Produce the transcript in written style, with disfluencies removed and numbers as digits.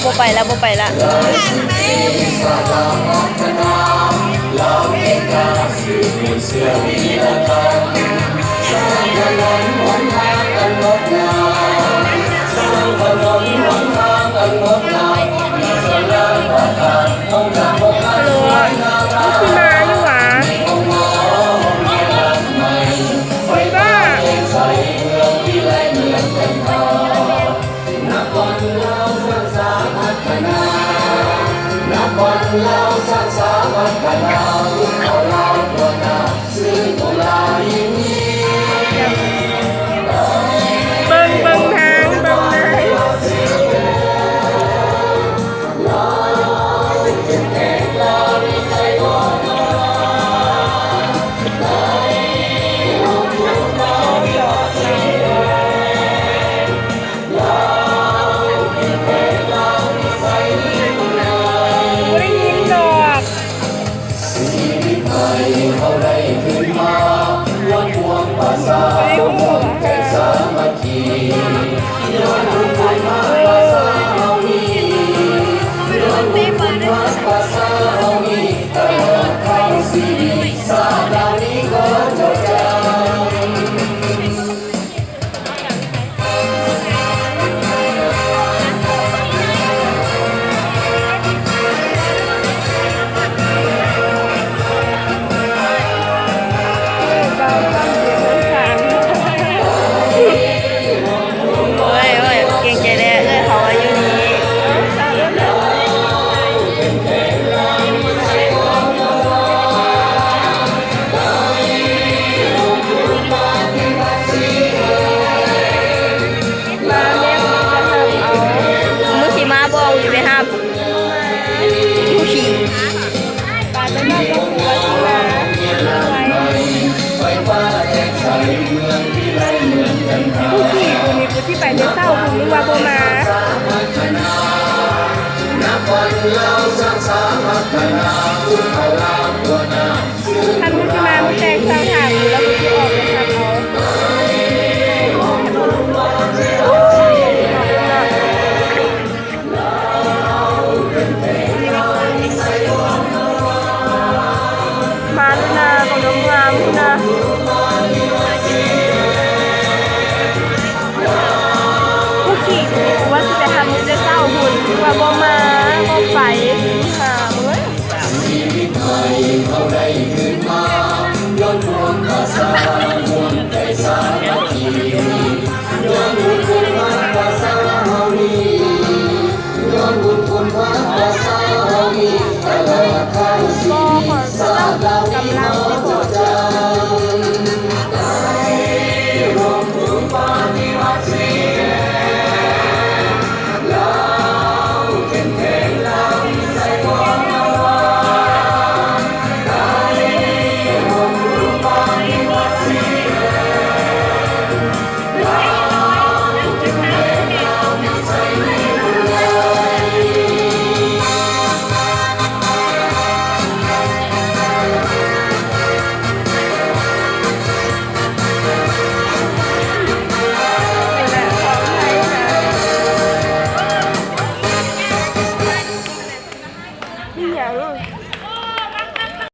บ่ไปแล้วบ่ไปแล้วเราสร้างสามัคคีเราเราตัวนาซื้อตัวลายเบิ่งทางเบิ่งไหนเขาได้ขึ้นมาล้วนห่วงภาษาของคนแก่สามัคคีย้อนบุญคุณมาภาษาเฮานี้ย้อนบุญคุณมาภาษาเฮานี้ตลอดทางชีวิตสาดานี้ก็จดจำที่ไปเลี้ยงเศร้าคุณนึกว่าโบมาท่านผู้ที่มาไม่แตกเศร้าถามแล้วผู้ที่ออกนะครับมาด้วยนะของน้องงามนะว่าสิจะทำมือจะเศร้าหุ่นว่าบ่มาบ่ไปหาเมื่อชีวิตใหม่เขาได้ขึ้นมาย้อนห่วงภาษาห่วงใจสามัคคีย้อนบุญคุณมาภาษาเฮานี้ย้อนบุญคุณมาภาษาเฮานี้ตลอดทางชีวิตสาดานี้มาจดจำรวมถึงปาฏิวัติYeah.